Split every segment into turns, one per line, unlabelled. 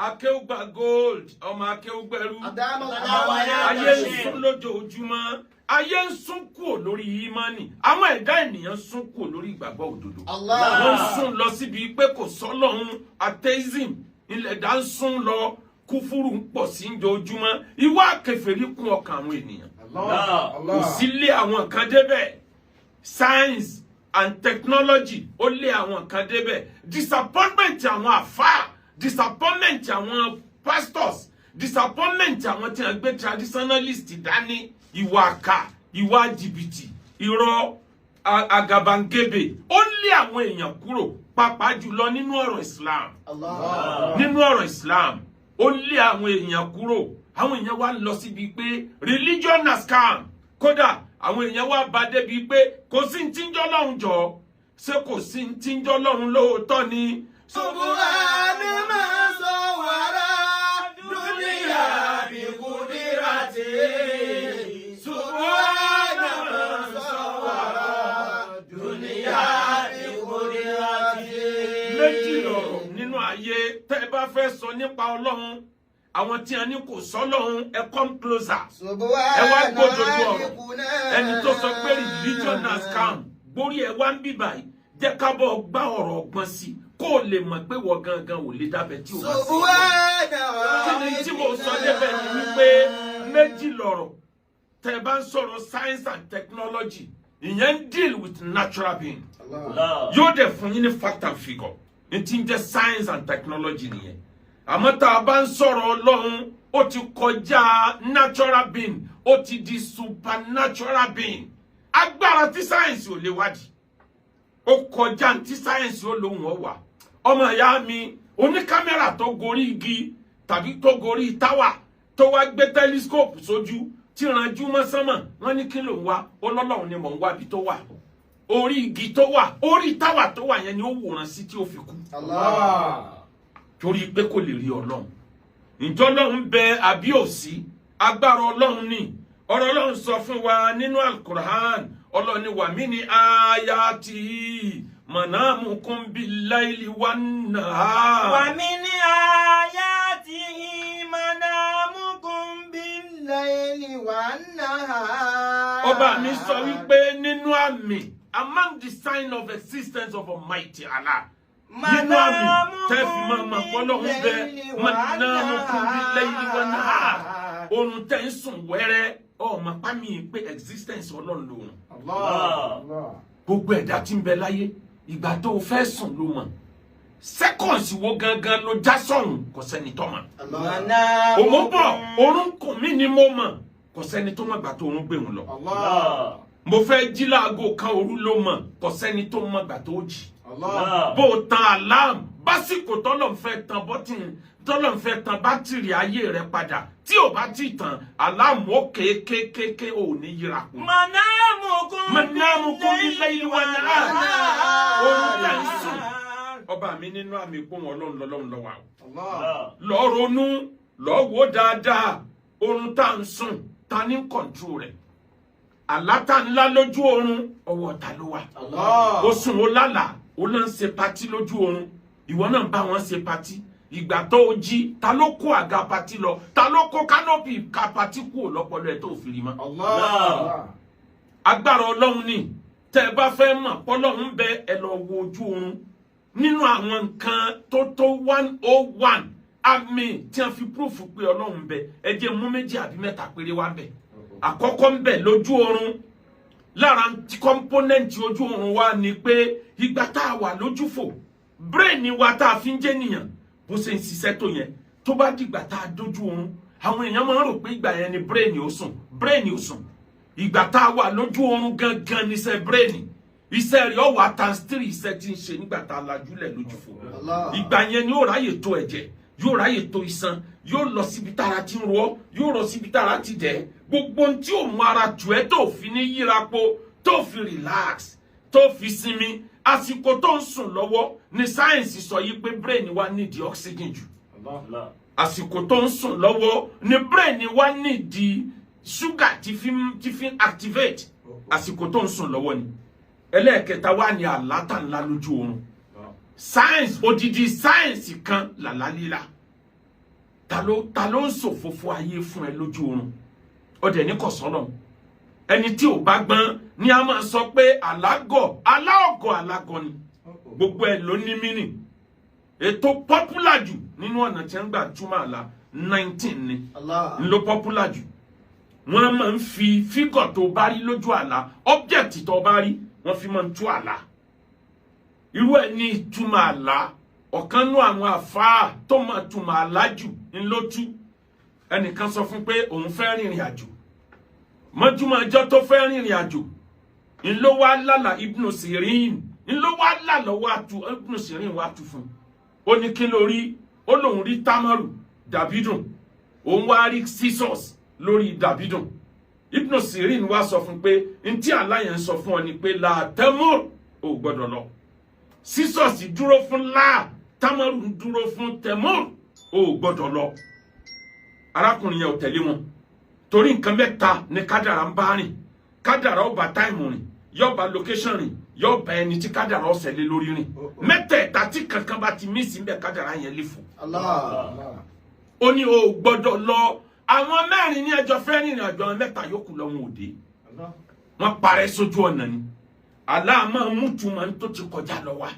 akéwùgbà gold ọmọ akéwùgbẹ̀rú ayé ń sún lójoojúmọ́ ayé ń sún kúrò lórí ìmánì àwọn ẹ̀dá ènìyàn sún kúrò lórí ìgbàgbọ́ òdodo wọ́n sún lọ síbi pé kò sọ́lọ́run atheism ilẹ̀ dá ń sún lọ kúfúrú ń pọ̀ sí ojoojúmọ́ ìwà kèfèrí kún ọkàn àwọn ènìyàn kò sí lé àwọn kan débẹ̀ science and technology ó lé àwọn kan débẹ̀ disappointment àwọn àfáà disappointment àwọn pastors disappointment àwọn tí wọ́n gbé traditionalist dání ìwà àkà ìwà jìbìtì irọ́ àgàbàǹgebè ó lé àwọn èèyàn kúrò pàápàá jùlọ nínú ọ̀rọ̀ Islam nínú ọ̀rọ̀ Islam ó lé àwọn èèyàn kúrò àwọn èèyàn wá lọ síbi pé religion na scam kódà àwọn èèyàn wá bá débi pé kò sí tí ń jọ́ lọ́hùn jọ ṣé kò sí tí ń jọ́ lọ́hùn lóòótọ́ ni.
Subhana man sawwara dunya bi qudrati. Subhana man sawwara dunya bi qudrati.
Méjì lọ̀rọ̀ nínú ayé tẹ́ ẹ bá fẹ́ sọ nípa Ọlọ́run àwọn tí a ní kò sọ́lọ́run ẹ come closer ẹ wá gbódòdó ọ̀rọ̀ ẹni tó sọ pé religion na scam gbórí ẹ wá ń bí báyìí jẹ́ ká bọ́ gbá ọ̀rọ̀ ọgbọ́n sí kó o lè mọ̀ pé wọ́n gangan ò lè dábẹ́ tí o bá sí kí ni tí mo sọ débẹ̀ ni wípé méjì lọ̀rọ̀ tẹ́ ẹ bá ń sọ̀rọ̀ science and technology ìyẹn ń deal with natural being yóò dẹ̀ fún yín ní fact and figure ní tí ń jẹ́ science and technology nìyẹn àmọ́ tá a bá ń sọ̀rọ̀ Ọlọ́run ó ti kọjá natural being ó ti di supernatural being agbára tí sáyẹ̀nsì ò lè wádìí ó kọjá tí sáyẹ̀nsì ó lóhùn ọ̀wà ọmọ ìyá mi oní kámẹ́rà tó gorí igi tàbí tó gorí táwà tó wá gbé tẹlifíṣkópù sójú tí ranjú mọ́ sánmọ̀ wọ́n ní kí ló ń wá Ọlọ́run ni mò ń wábi tó wà orí igi tó wà orí táwà tó wà yẹn ni ó wòran sí tí ó fi kú. Torí pé kò lè rí Ọlọ́run ǹjọ́ Ọlọ́run bẹ àbí òsì agbára Ọlọ́run ni ọ̀rọ̀ Ọlọ́run sọ fún wa nínú Al-Qur'an Ọlọ́run ni wà mí ní ayati manamukum bil-layli wan-nahar.
Wà mí ní ayati manamukum bil-layli wan-nahar.
Ọba mi sọ wípé nínú àmì among the sign of existence of Almighty Allah nínú àmì tẹ́fì máa ma pọ́lọ́hún bẹ manamukum bil-layli wan-nahar oorun tẹ́ ń sùn wẹ́rẹ́ ọmọ pàmì pé existence Ọlọ́run lòun gbogbo ẹ̀dá tí ń bẹ láyé ìgbà tó o fẹ́ sùn ló mọ̀ seconds wo gangan ló já sọ̀hún kò sẹ́ni tó mọ̀ òun bọ̀ oorun kùn mí ni mo mọ̀ kò sẹ́ni tó mọ̀ gbà tó oorun gbé òun lọ mo fẹ́ jí láago kan òru ló mọ̀ kò sẹ́ni tó mọ̀ gbà tó jí bó tan alarm básìkò tọ́lọ̀ fẹ́ tan bọ́tìn tọ́lọ̀ fẹ́ tan bátìrì ayé rẹ padà tí ò bá ti tàn alarm ó kéékèèké ò ní yíra kù. manamukum bil-layli wan-nahar oorun tẹ̀ ń sùn. ọba mi nínú àmì pọ́n Ọlọ́run lọ́wọ́ lọ ronú lọ wò dáadáa oorun tá ń sùn ta ní kọ̀ǹtró rẹ̀ àlátà ńlá lójú oorun ọwọ́ ta ló wà ó sùn ó lálàá ó lọ ń ṣe patí lójú oorun ìwọ náà bá wọn ṣe patí ìgbà tó o jí ta ló kó àga patí lọ ta ló kó kánópì ka patí kúrò lọ́pọlọ ẹ̀ tó fi rí mọ́. agbára Ọlọ́run ni tẹ́ ẹ bá fẹ́ mọ̀ pọ́lọ́run bẹ ẹ lọ wo ojú oorun nínú àwọn nǹkan tó 101 àmì tí wọ́n fi púrúfù pé Ọlọ́run bẹ ẹ jẹ́ mú méjì àbí mẹ́ta péré wá bẹ̀ àkọ́kọ́ ń bẹ lójú oorun lára kọ́mpónẹ́ǹtì ojú oorun wa ni pé ìgbà tá a wà lójú fò brain wa tá a fi ń jẹ́ nìyàn bó ṣe ń ṣiṣẹ́ tó yẹn tó bá dìgbà tá a dójú oorun àwọn èèyàn máa ń rò pé ìgbà yẹn ni brain ò sùn ìgbà tá a wà lójú oorun gangan níṣẹ́ brain iṣẹ́ rẹ̀ ó wà times 3 iṣẹ́ tí ń ṣe nígbà tá a lajúlẹ̀ lójú fò ìgbà yẹn ni yóò ráyè tó ẹ̀jẹ̀ yóò ráyè tó iṣan yóò lọ síbi tára tí ń ro yóò lọ síbi tára tí dẹ̀ gbogbo tí ò mú ara tù ẹ́ tó fi ní yíra po tó fi relax tó fi sinmi àsìkò tó ń sùn lọ́wọ́ ni sáyẹ̀nsì sọ yìí pé brain wa nídìí oxygen jù àsìkò tó ń sùn lọ́wọ́ ni brain wa nídìí sugar ti fi activate àsìkò tó ń sùn lọ́wọ́ ni ẹlẹ́ẹ̀kẹta wà ní àlátà ńlá lójú oorun science odidi science kan làlá líla ta ló ń ṣòfófó ayé fún ẹ lójú oorun ó dẹ̀ ní kò sọ́lọ́run ẹni tí ò bá gbọ́n ni a máa sọ pé alágọ̀ ni gbogbo ẹ̀ ló ní mínì ètò popular jù nínú ọ̀nà tí wọ́n gbà túmọ̀ àlá 19 ni ló popular jù wọ́n máa ń fi fígọ̀ tó bá rí lójú àlá object tó bá rí wọ́n fi máa ń tú àlá irú ẹ̀ ní ìtumọ̀ àlá ọ̀kan nú àwọn àfáà tó máa túmọ̀ àlá jù ńlótú ẹnìkan sọ fún pé òun fẹ́ rìnrìn àjò mọ́júmọ́ ọjọ́ tó fẹ́ rìnrìn àjò ńlọ wá lálà Ibn Sirin ńlọ wá lálà Ibn Sirin wá tu fún ó ní kí ló rí ó lóun rí tamaru dàbídùn òun wá rí scissors lórí dàbídùn Ibn Sirin wá sọ fún pé ntí aláyẹn sọ fún ọ ni pé la tamur ò gbọ́dọ̀ lọ scissors dúró fún la tamaru dúró fún tamur ò gbọ́dọ̀ lọ arákùnrin yẹn ò tẹ̀lé wọn torí nǹkan mẹ́ta ní kádàrá ń bá rìn kádàrá ó bá táìmù rìn yóò bá location rìn yóò bá ẹni tí kádàrá ó ṣẹlẹ̀ lórí rìn mẹ́tẹ̀ẹ̀ta tí kankan bá ti mísì ń bẹ kádàrá yẹn lè fún. ó ní o gbọ́dọ̀ lọ àwọn mẹ́rin ní ẹjọ́ fẹ́ rìnrìn àjò àwọn mẹ́ta yòókù lọ wọn ò dé wọ́n parẹ́ sójú ọ̀nà ni Allah máa mú túmọ̀ tó ti kọjá lọ wá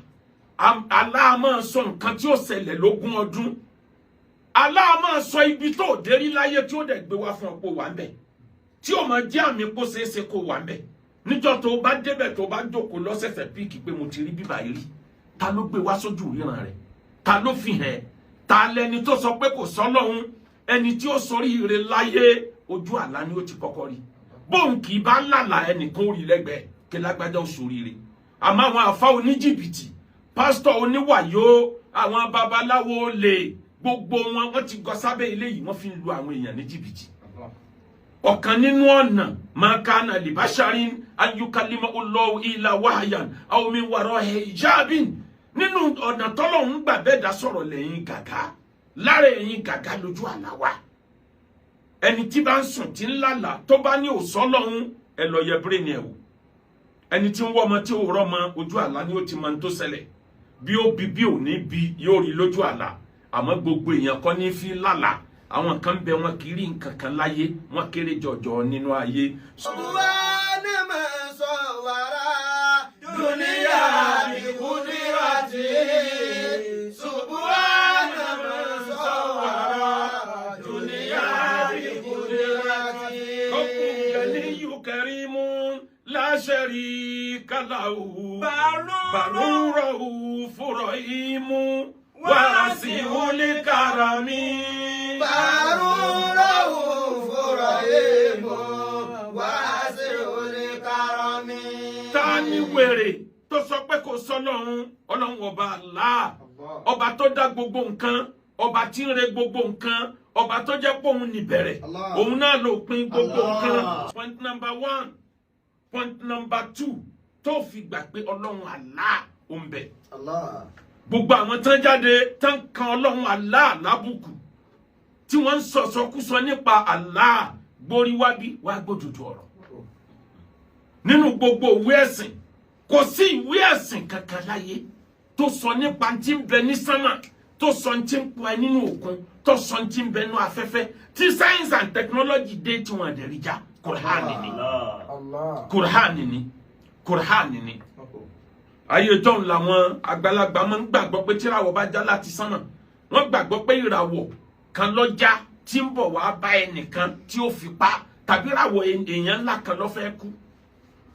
Allah máa sọ nǹkan tí ó ṣẹlẹ̀ lógún ọdún Allah máa sọ ibi tó dérí láyé tí ó dẹ̀ gbé wá fún ọ̀pọ̀ wà ń bẹ̀ tí ó máa jẹ́ àmì kó ṣeéṣe kó wà ń bẹ̀ níjọ́ tó bá débẹ̀ tó bá jókòó lọ́sẹ̀sẹ̀ píìkì pé mo ti rí bíbá yìí rí ta ló gbé wá sójú ríran rẹ̀ ta ló fi hàn ta lẹni tó sọ pé kò sọ́lọ́hun ẹni tí ó sọrí ire láyé ojú àlá ni ó ti kọ́kọ́ rí bóun kì í bá lálà ẹnìkan orí lẹ́gbẹ̀ẹ́ kí lágbájá ó sórí ire àmọ́ àwọn àfa oníjìbìtì pásítọ̀ oníwàyó àwọn babaláwo lè gbogbo wọn ti gọ sábẹ́ ilé yìí wọ́n fi ń lu àwọn èèyàn ní jìbìtì ọ̀kan nínú ọ̀nà ma kana li basharin an yukallima Allahu illa wahyan aw min wara'i hijabin nínú ọ̀nà tọ́lọ́hun gbà bẹ́ẹ̀ dá sọ̀rọ̀ lẹ́yìn gàgá lára ẹ̀yìn gàgá lójú àlá wa ẹni tí bá ń sùn tí ń lálà tó bá ní òsọ́lọ́hun ẹ lọ yẹ brain ẹ̀ wò ẹni tí ń wọ́ ọmọ tí ó rọ́ ọmọ ojú àlá ni ó ti máa ń tó ṣẹlẹ̀ bí ó bí ò ní bí yóò rí lójú àlá àmọ́ gbogbo èèyàn kọ́ ní fi lálà àwọn kan bẹ wọn kì í rí nǹkan kan láyé wọn kéré jọjọ nínú ayé.
Subhana man sawwara dunya bi qudrati Subhana man sawwara dunya bi qudrati
Rabbul Ghaniyyun Karimun la sharika lahu barun raufur rahimu wasi'ul karami wèrè tó sọ pé kò sọ́lọ́run Ọlọ́run ọba Allah ọba tó dá gbogbo nǹkan ọba tí ń re gbogbo nǹkan ọba tó jẹ́ pé òun níbẹ̀rẹ̀ òun náà ló pín gbogbo nǹkan. Point number 1 point number 2 tó fi gbà pé Ọlọ́run Allah ó ń bẹ. Gbogbo àwọn tán jáde tán kan Ọlọ́run Allah lábùkù tí wọ́n ń sọ̀sọ̀kúsọ nípa Allah gbórí wábí wá gbódùdù ọ̀rọ̀ nínú gbogbo ìwé ẹ̀sìn kò sí ìwé ẹ̀sìn kankan láyé tó sọ nípa tí ń bẹ ní sánmà tó sọ tí ń pa nínú òkun tó sọ tí ń bẹ nínú afẹ́fẹ́ tí science and technology dé tí wọ́n dẹ̀ rí já Kùránì ni ayé jọ́un làwọn àgbàlagbà máa ń gbàgbọ́ pé tíràwọ̀ bá já láti sánmà wọ́n gbàgbọ́ pé ìràwọ̀ kan ló já tí ń bọ̀ wá bá ẹnìkan tí ó fi pa tàbí ìràwọ̀ èèyàn ńlá kan ló fẹ́ kú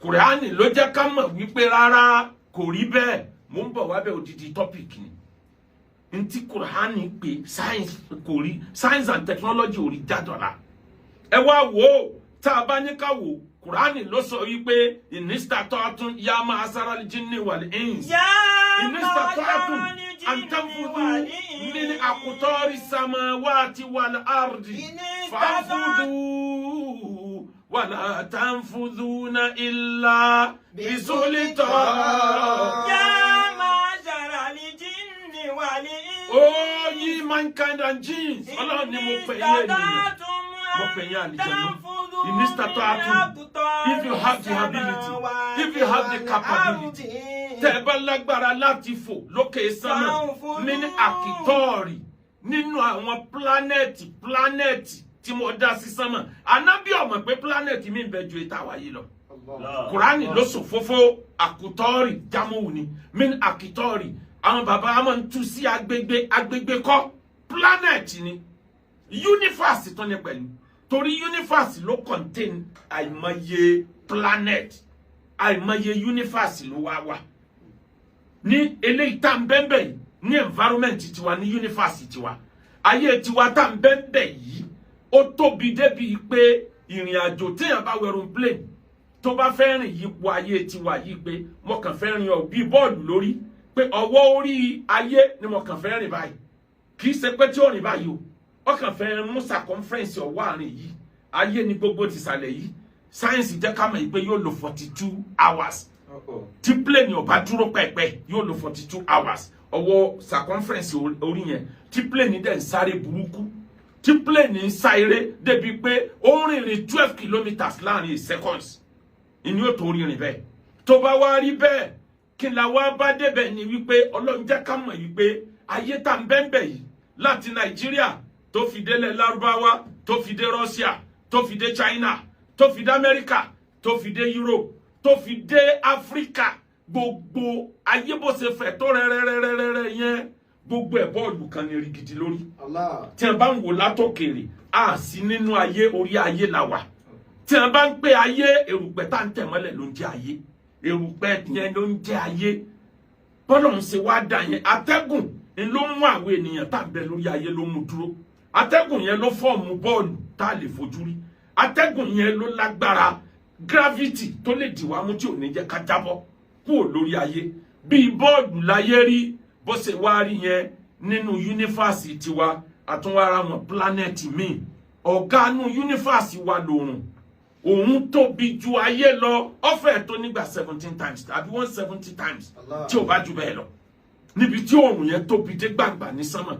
Kùránì ló jẹ́ ká mọ̀ wípé rárá kò rí bẹ́ẹ̀ mo ń bọ̀ wá bẹ́ẹ̀ odidi topic ni ntí Kùránì pé science and technology ò rí jádọ̀la ẹ wá wò ó tá a bá ní ká wò Kùránì ló sọ wípé inistata'tum ya ma'asharal jinni wal ins inistata'tum an tanfudhu min aqtari samawati wal ardi fanfudhu ولا تنفذون إلا بسلطان
يا معشر الجن والإنس
Oh ye mankind and jinns Allah ni mo pè yín àlìjànnú if you have the ability if you have the capability tẹ́ bá lágbára láti fò lókè sánmà min akitori nínú àwọn planẹ̀tì tí mo dá sí sánmọ̀ ànábì ó mọ̀ pé planẹ̀tì mi ń bẹ ju ìta wa yìí lọ. Kùránì ló sòfófó àkútọ́rì jámùú ni min àkítọ́rì àwọn bàbá wa máa ń tú sí agbègbè kọ́ planẹ̀tì ni universe tó ní pẹ̀lú torí universe ló contain àìmọye planet àìmọye universe ló wá ní eléyìí tá ń bẹ́ẹ̀ yìí ní environment tiwa ní universe tiwa ayé tiwa tá ń bẹ́ẹ̀ yìí ó tóbi débi pé ìrìn àjò téèyàn bá wẹ̀rù plane tó bá fẹ́ rìn yípo ayé tiwa yìí pé mo kàn fẹ́ rìn ọ bí bọ́ọ̀lù lórí pé ọwọ́ orí ayé ni mo kàn fẹ́ rìn báyìí kì í ṣe pé tí ó rìn báyìí o ó kàn fẹ́ mú circumference ọwọ́ àárín yìí ayé ni gbogbo tìsàlẹ̀ yìí sáyẹ́nsì jẹ́ ká mọ̀ pé yóò lò 42 hours tí plane ó bá dúró pẹ́pẹ́ yóò lò 42 hours ọwọ́ circumference orí yẹn tí plane dẹ̀ ń sáré burúkú tí plane ń sáré débi pé ó ń rìnrìn 12 kilometers láàrin seconds ìní ó tó rìnrìn bẹ́ẹ̀ tó bá wá rí bẹ́ẹ̀ kí n la wá bá débẹ̀ ni wípé Ọlọ́run jẹ́ ká mọ̀ wípé ayé tá ń bẹ́ẹ̀ yìí láti Nàìjíríà tó fi délẹ̀ Lárúbáwá tó fi dé Russia tó fi dé China tó fi dé America tó fi dé Europe tó fi dé Africa gbogbo ayé bó ṣe fẹ̀ tó rẹ́rẹ́rẹ́rẹ́rẹ́ yẹn gbogbo ẹ̀ bọ́ọ̀lù kan ní rigidi lórí tí a bá ń wò látòkèrè a sì nínú ayé orí ayé la wà tí a bá ń pè ayé erùpẹ̀ tá ń tẹ̀ mọ́lẹ̀ ló ń jẹ́ ayé erùpẹ̀ yẹn ló ń jẹ́ ayé bọ́lọ̀ ń ṣe wá dá yẹn atẹ́gùn ló mú àwọn ènìyàn tá ń bẹ lórí ayé ló mú dúró atẹ́gùn yẹn ló fọ́ọ̀mù bọ́ọ̀lù tá a lè fojú rí atẹ́gùn yẹn ló lágbára gravity tó lè dìwà mú tí ò ní jẹ́ ká jábọ́ kúrò lórí ayé bí bọ́ọ̀lù láyé rí bó ṣe wá rí yẹn nínú yúnífásì tiwa àtúnwárà mọ̀ planẹ̀tì míì ọ̀gá nínú yúnífásì wa lòrùn òun tóbi ju ayé lọ ọ̀fẹ́ tó nígbà 17 times tàbí 170 times tí ò bá jù bẹ́ẹ̀ lọ níbi tí òòrùn yẹn tóbi dé gbàgbà ní sánmọ̀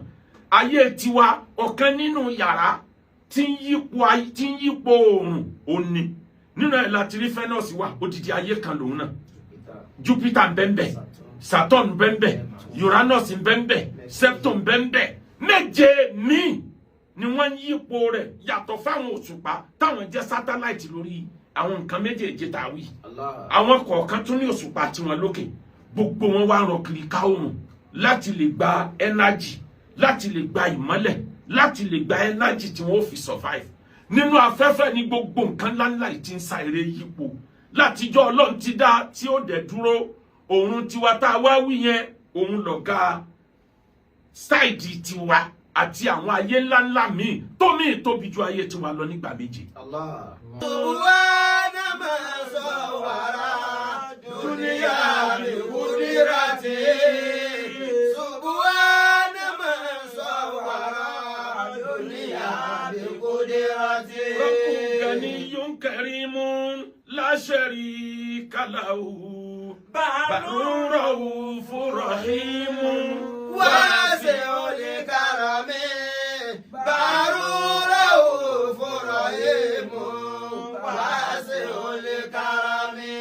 ayé tiwa ọ̀kan nínú yàrá tí ń yípo òòrùn òní nínú ẹ̀ láti rí Venus wà odidi ayé kan lòun náà Jupiter bẹ́ẹ̀nbẹ́ Saturn bẹ́ẹ̀nbẹ́ Uranus bẹ́ẹ̀nbẹ́ Neptune bẹ́ẹ̀nbẹ́ méje míì ni wọ́n ń yípo rẹ̀ yàtọ̀ fáwọn òṣùpá táwọn jẹ́ satellite lórí àwọn nǹkan méjèèjì tàwí àwọn kọ̀ọ̀kan tún ní òṣùpá tiwọn lókè gbogbo wọn wá rọ kiri ká òòrùn láti lè gba energy láti lè gba ìmọ́lẹ̀ láti lè gba energy tí wọ́n fi survive nínú afẹ́fẹ́ ní gbogbo nǹkan ńláńlá tí ń sa eré yípo látijọ́ Ọlọ́run ti dá tí ó dẹ̀ dúró òun tiwa tá a wá wí yẹn òun lọ̀gá ṣáìdì tiwa àti àwọn ayé ńláńlá míì tóbi ju ayé tiwa lọ nígbà méje. Ganiyun karimun la sharika lahu barun raufur rahimun
wasi'ul karami barun raufur rahimun wasi'ul karami.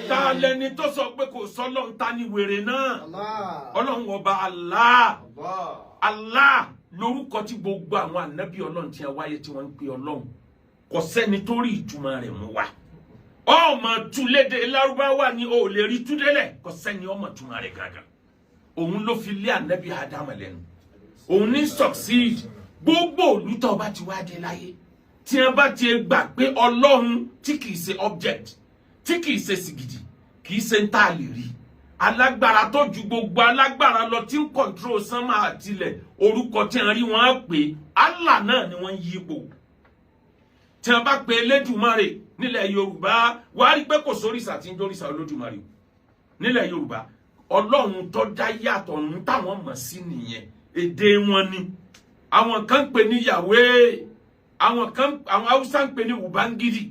Ta lẹni tó sọ pé kò sọ́lọ́run ta ni wèrè náà Ọlọ́run ọba Allah lórúkọ tí gbogbo àwọn ànábì Ọlọ́run tí wáyé tí wọ́n ń pè Ọlọ́run kò sẹ́ni tó rí ìtumọ̀ rẹ̀ mú wá ọmọ túlédè Lárúbáwá ni o lè rí túdélẹ̀ kò sẹ́ni ọmọ túmọ̀ rẹ̀ gàgà òun ló fi lé ànábì Ádámù lẹ́nu òun ní succeed gbogbo olùtọ́ bá ti wá dé láyé tí wọ́n bá ti gbà pé Ọlọ́run tí kìí ṣe object tí kìí ṣe sìgìdì kìí ṣe ń tà lè rí alágbára tó ju gbogbo alágbára lọ tí ń control sánmà àtilẹ̀ orúkọ tí wọ́n rí wọ́n pè Allah náà ni wọ́n yí ipò tí wọ́n bá pe Elédùmarè nílẹ̀ Yorùbá wá rí pé kò sóríṣà tí ń jóríṣà Olódùmarè nílẹ̀ Yorùbá Ọlọ́run tó dá yàtọ̀ ń táwọn mọ̀ sí nìyẹn èdè wọn ni àwọn kan pè ní Yahweh àwọn Haúsá ń pè ní Ubangidi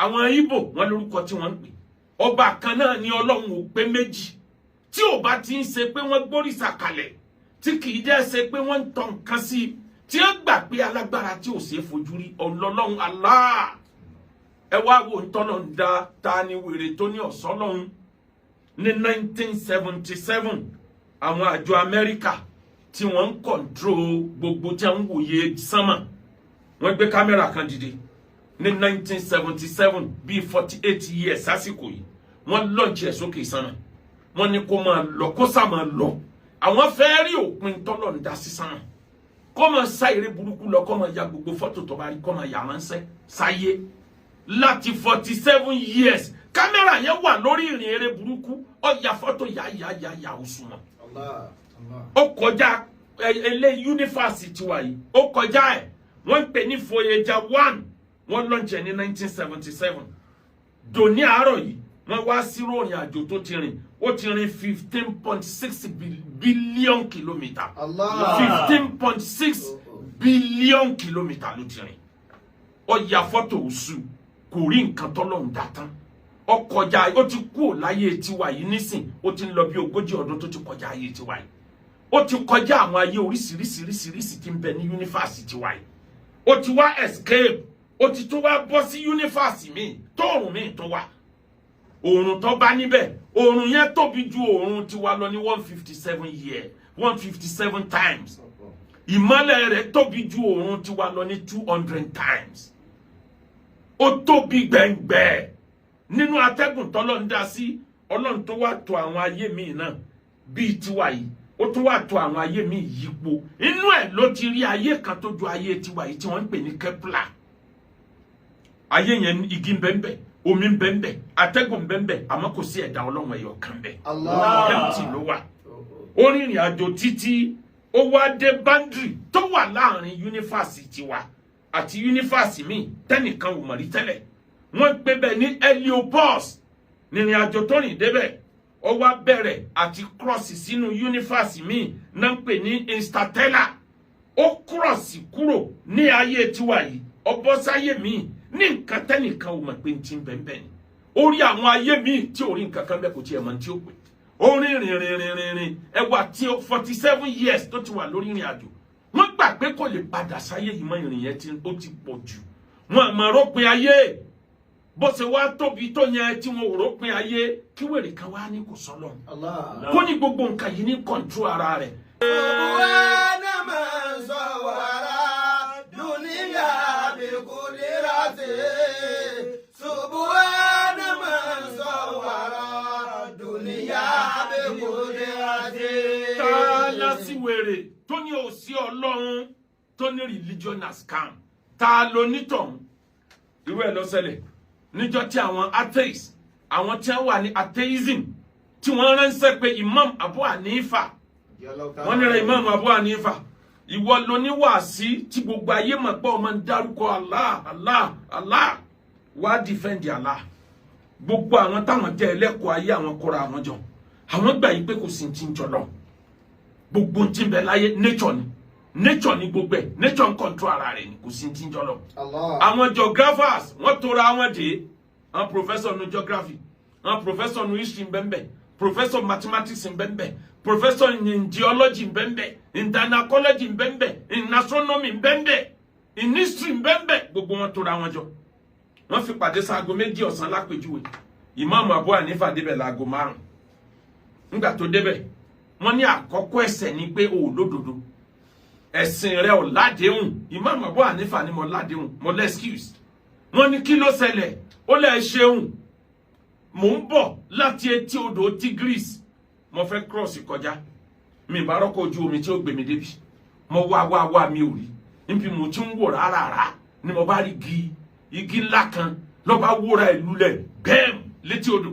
àwọn Ìgbò wọn lórúkọ tí wọ́n ń pè ọba kan náà ni Ọlọ́run ò pé méjì tí ò bá ti ń ṣe pé wọ́n gbóríṣà kalẹ̀ tí kì í jẹ́ ṣe pé wọ́n ń tàn nǹkan sí tí ó gbà pé alágbára tí ò ṣe fojú rí Ọlọ́run Allah ẹ wá wo ntọ́nà ń da ta ni wèrè tó ní ọ̀sọ́lọ́run ní 1977 àwọn àjọ Amẹ́ríkà tí wọ́n control gbogbo tí wọ́n wòye sánmà wọ́n gbé kámẹ́rà kan dìde ní 1977 bí 48 years àsìkò yìí wọ́n launch ẹ̀ sókè sánmà wọ́n ní kó máa lọ kó sá máa lọ àwọn fẹ́ rí òpin tọ́lọ̀ ń dá sí sánmà kó máa sá eré burúkú lọ kó máa ya gbogbo fọ́tò tó bá rí kó máa yà ránṣẹ́ sáyé láti 47 years kámẹ́rà yẹn wà lórí ìrìn eré burúkú ó ya fọ́tò yà òṣùwọ̀n ó kọjá ilé yunifásitì wa yìí ó kọjá ẹ̀ wọ́n pè ní Voyager 1 wọ́n launch ní 1977 dòní àárọ̀ yìí wọ́n wá sí ròyìn àjò tó ti rìn ó ti rìn 15.6 billion kilometre 15.6 billion kilometre ló ti rìn ó ya fọ́tò oṣù kò rí nǹkan tọ́lọ́run dá tán ó kọjá ó ti kú láyé tiwa yìí nísìn ó ti ń lọ bí 40 ọdún tó ti kọjá ayé tiwa yìí ó ti kọjá àwọn ayé oríṣiríṣiríṣiríṣi tí ń bẹ ní yunifásitì wa yìí ó ti wá escape ó ti tún wá bọ́ sí yunifásitì míì tóòrùn míì tó wà oòrùn tó bá níbẹ̀ oòrùn yẹn tóbi ju oòrùn tiwa lọ ní 157 times ìmọ́lẹ̀ rẹ̀ tóbi ju oòrùn tiwa lọ ní 200 times ó tóbi gbẹ̀ngbẹ̀ nínú atẹ́gùn tọ́lọ́ ń dá sí ọlọ́run tó wá tò àwọn ayé míì náà bíi tiwa yìí ó tún wá tò àwọn ayé míì yípo inú ẹ̀ ló ti rí ayé kan tó ju ayé tiwa yìí tí wọ́n ń pè ní Kepler ayé yẹn igi ń bẹ́ńbẹ́ omi ń bẹ́ńbẹ́ atẹ́gùn ń bẹ́ńbẹ́ àmọ́ kò sí ẹ̀dá ọlọ́run ẹ̀yọ̀ kan bẹ́ẹ̀ empty ló wà ó rìnrìn àjò títí ó wá dé boundary tó wà láàrin yunifásitì wa àti yunifásitì míì tẹ́nìkan ò mọ̀ rí tẹ́lẹ̀ wọ́n gbé bẹ́ẹ̀ ní Heliopause nìrìn àjò tó rìn débẹ̀ ó wá bẹ̀rẹ̀ àti cross sínú yunifásitì míì náà ń pè ní Interstellar ó cross kúrò ní ayé tiwa yìí ó bọ́ sáyé míì ní nǹkan tẹ́nìkan ò mọ̀ pé ń ti ń bẹ́ẹ̀ ni ó rí àwọn ayé míì tí ò rí nǹkan kan bẹ́ẹ̀ kò tiẹ̀ mọ̀ tí ó pè ó rìn ẹwà tí 47 years tó ti wà lórí ìrìn àjò wọ́n gbà pé kò lè padà sáyé yìí mọ́ ìrìn yẹn tí ó ti pọ̀ jù wọn àmọ́ rópin ayé bó ṣe wá tóbi tó yẹn tí wọn ò rópin ayé kí wèrè kan wá ní kò sọ́lọ́ kó ní gbogbo nǹkan yìí ní kọ̀ǹtró ara rẹ̀. Wèrè tó ní òsì ọlọ́run tó ní religion as scam ta ló nítọ̀hún irú ẹ̀ ló ṣẹlẹ̀ níjọ́ tí àwọn atheist àwọn tí wọ́n wà ní atheism tí wọ́n ránṣẹ́ pé Imam Abu Hanifa wọ́n ní rẹ̀ Imam Abu Hanifa ìwọ ló ní wàásí tí gbogbo ayé mọ̀ pé ọmọ ń dárúkọ Allah wá defend Allah gbogbo àwọn táwọn jẹ́ ẹlẹ́kọ̀ọ́ ayé àwọn kóra àwọn jọ àwọn gbà yí pé kò sí ti ń jọ lọ gbogbo tí ń bẹ láyé nature ni gbogbo ẹ̀ nature ń control ara rẹ̀ ni kò sí tí ń jọ lọ. àwọn geographers wọ́n tora àwọn dé àwọn professor ní geography àwọn professor ní history ń bẹ́ẹ̀ professor mathematics ń bẹ́ẹ̀ professor in geology ń bẹ́ẹ̀ in dynacology ń bẹ́ẹ̀ in astronomy ń bẹ́ẹ̀ in history ń bẹ́ẹ̀ gbogbo wọn tora àwọn jọ wọ́n fi pàdé sáago 2 ọ̀sán lápèjúwe Imam Abu Hanifa débẹ̀ láago 5 nígbà tó débẹ̀ wọ́n ní àkọ́kọ́ ẹ̀ṣẹ̀ ni pé o lódodo ẹ̀sìn rẹ̀ ò ládéhùn Imam Abu Hanifa ni mo ládéhùn mo lẹ́skíùs wọ́n ní kí ló ṣẹlẹ̀ ó lẹ́ ṣeun mò ń bọ̀ láti etí odò Tigris mo fẹ́ cross kọjá mi bá rọ́kọ̀ ojú omi tí ó gbé mi débi mo wá mi ò rí níbi mo tún wò rárá ni mo bá rí igi ńlá kan ló bá wóra ìlú lẹ̀ bẹ́ẹ̀m létí odò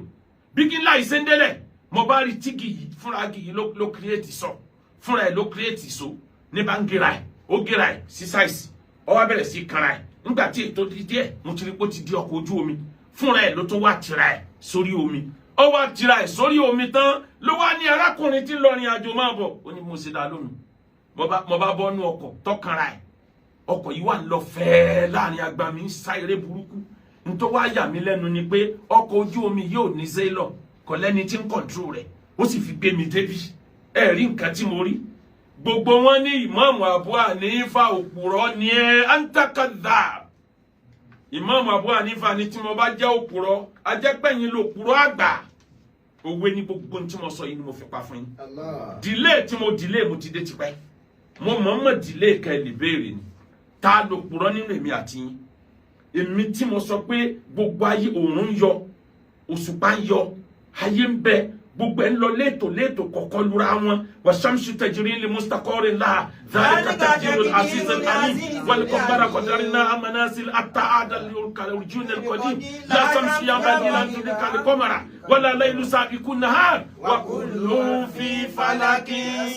bí igi ńlá yìí ṣe ń délẹ̀ mo bá rí tígi yìí fúnra igi yìí ló create sọ fúnra ẹ̀ ló create so ní bá ń gera ẹ̀ ó gera ẹ̀ sí sáìsì ó wá bẹ̀rẹ̀ sí kanra ẹ̀ nígbà tí ètò di díẹ̀ mo ti rí pé ó ti di ọkọ̀ ojú omi fúnra ẹ̀ ló tún wá tira ẹ̀ sórí omi ó wá tira ẹ̀ sórí omi tán ló wá ní arákùnrin tí ń lọ rìn àjò máa bọ̀ ó ní mo ṣe dá lónìí mo bá bọ́ nú ọkọ̀ tọkànra ẹ̀ ọkọ̀ yìí wà ń lọ fẹ́ẹ́ láàrin agbami ń sá eré burúkú nítorí wá yà mí lẹ́nu ni pé ọkọ̀ ojú omi yóò ní sailor kò lẹ́ni tí ń control rẹ̀ ó sì fi gbé mi débi rí nǹkan tí mo rí gbogbo wọn ní Imam Abu Hanifa òpùrọ́ ni antakadha Imam Abu Hanifa ni tí mo bá jẹ́ òpùrọ́ ajẹ́pẹ̀yìn lòpùrọ́ àgbà òwe ní gbogbo tí mo sọ yìí ni mo fi pa fún yín delay tí mo delay mo ti dé tipẹ́ mo Muhammad dile ka le béèrè ni ta ló purọ́ nínú èmi àti yín èmi tí mo sọ pé gbogbo ayé òòrùn yọ òṣùpá yọ ayé ń bẹ gbogbo en lọ létò kọ́kọ́ lura wọn wa shamsu tajri li mustaqarrin laha dhalika taqdirul aziz al alim wal qamara qadarna manasil at'ada lil urjun al qadim la shamsu yanbaghi an tudrika al qamara wala laylu sabiqun nahar wa kullun fi falakin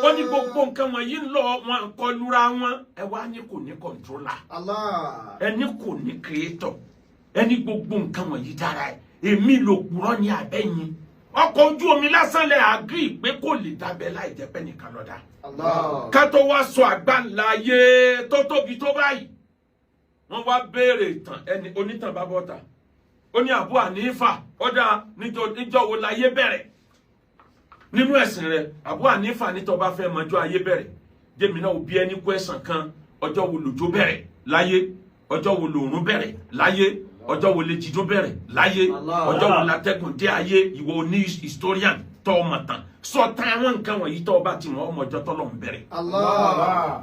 ó ní gbogbo nǹkan wọ̀nyí ń lọ wọn kọ lura wọn ẹ wá ní kò ní controller ẹni kò ní creator ẹni gbogbo nǹkan wọ̀nyí dára ẹ èmi ló purọ́ ní abẹ́yìn ọkọ̀ ojú omi lásán lẹ agree pé kò lè dábẹ́ láì jẹ́ pé nìkan ló dá ká tó wá sọ àgbáńlá ayé tó tóbi tó báyìí wọ́n wá béèrè ìtàn ẹni onítàn bá bọ́ta ó ní Abu Hanifa ọ̀dà níjọ́ wo láyé bẹ̀rẹ̀ nínú ẹ̀sìn rẹ̀ Abu Hanifa ní tó bá fẹ́ mọjọ́ ayé bẹ̀rẹ̀ jẹ́mi náà bí ẹni question kan ọjọ́ wo lòjò bẹ̀rẹ̀ láyé ọjọ́ wo lòrùn bẹ̀rẹ̀ láyé ọjọ́ wo lejidó bẹ̀rẹ̀ láyé ọjọ́ wo látẹ́gùn dé ayé ìwọ ní historian tó mọ̀ tán sọ tán àwọn nǹkan wọ̀nyí tó bá ti wọ́n ọmọjọ́ tó lọ́n bẹ̀rẹ̀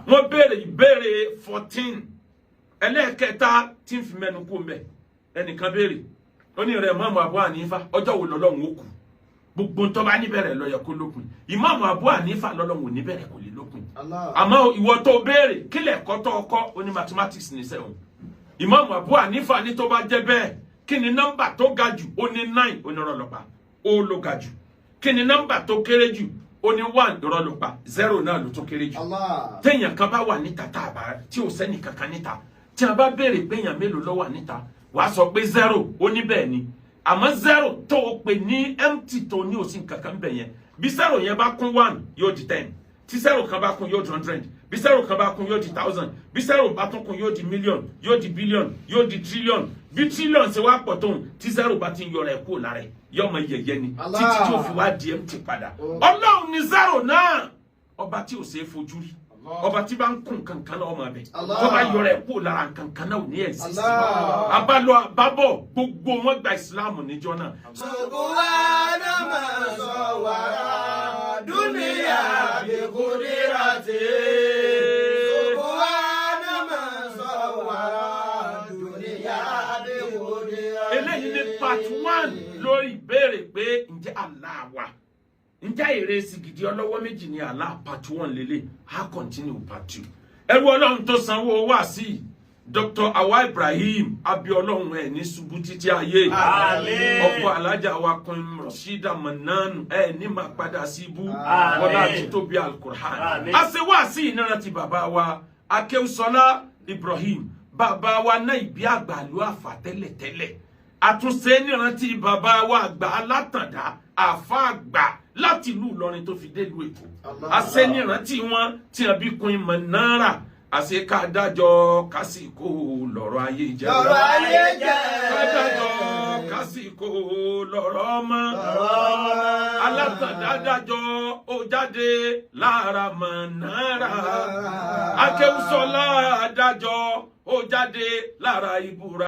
wọ́n béèrè ìbéèrè 14 ẹlẹ́ẹ̀kẹta tí ń fi mẹ́nu kú mẹ́ ẹnìkan béèrè ó ní rẹ̀ Imam Abu Hanifa ọjọ́ wo lọ́lọ́run ó kù gbogbo tó bá níbẹ̀rẹ̀ ló yẹ kó lópin Imam Abu Hanifa lọ́lọ́run ò níbẹ̀rẹ̀ kò lè lópin àmọ́ ìwọ tó béèrè kílẹ̀ kọ́ tó ọkọ́ ó ní mathematics ní sẹ́wọ̀n Imam Abu Hanifa ní tó bá jẹ́ bẹ́ẹ̀ kí ni nọ́mbà tó ga jù ó ní 9 onírọ̀lọ́pàá ó ló ga jù kí ni nọ́mbà tó kéré jù ó ní 1 ìrọ̀lọ́pàá 0 náà ló tó kéré jù téèyàn kan bá wà níta tá a bá tí ò sẹ́ni kankan níta tí a bá béèrè pé èèyàn mélòó ló wà níta wàá sọ pé 0 ó ní bẹ́ẹ̀ ni àmọ́ 0 tó o pè ní empty tó ní òsì kankan bẹ̀ yẹn bí 0 yẹn bá kún 1 yóò di 10 tí 0 kan bá kún yóò di 100 bí 0 kan bá kún yóò di 1000 bí 0 bá tún kún yóò di million yóò di billion yóò di trillion bí trillion ṣe wá pọ̀ tóun tí 0 bá ti ń yọra ẹ̀ kúrò lára ẹ̀ yóò mọ yẹ̀yẹ́ ni títí tí ó fi wá di empty padà Ọlọ́run ni 0 náà ọba tí ò ṣe é fojú rí ọba tí bá ń kún kankan náà ọmọ abẹ tó bá yọra ẹ̀ kúrò lára kankan náà ò ní exist abálọ àbábọ̀ gbogbo wọn gba ìsìláàmù níjọ́ náà.
Subhana man sawwara dunya bi qudrati Subhana man sawwara dunya bi qudrati.
Eléyìí ni part 1 lórí ìbéèrè pé ǹjẹ́ Allah wà ǹjẹ́ ìrẹsì gidi ọlọ́wọ́ méjì ni Allah part 1 lélẹ̀ á continue part 2. ẹrú Ọlọ́run tó sanwó wá sí Dr. Awa Ibrahim Abiolóhun ẹ̀ ní ṣubú títí ayé ọkọ̀ alájà wa kun Rashida Mananu ẹ̀ ní máa padà sí ibú wọlá títóbi Al-Qur'an. a ṣe wá sí ìnára ti bàbá wa Akéwùsọlá Ibrahim bàbá wa náà ìbí àgbàlú àfà tẹ́lẹ̀tẹ́lẹ̀ àtúnṣe nírántí bàbá wa àgbà alátàndá àfà àgbà láti ìlú Ìlọrin tó fi dé ìlú Èkó àṣẹ nírántí wọn tí a bí kun Manara àṣẹ ká dájọ́ kásìkò lọ́rọ̀ ayé jẹ́
lọ́rọ̀ ayé jẹ́
ká dájọ́ kásìkò lọ́rọ̀ ọmọ alátàndá dájọ́ ó jáde lára Manara Akéwùsọlá dájọ́ ó jáde lára Ìbúra.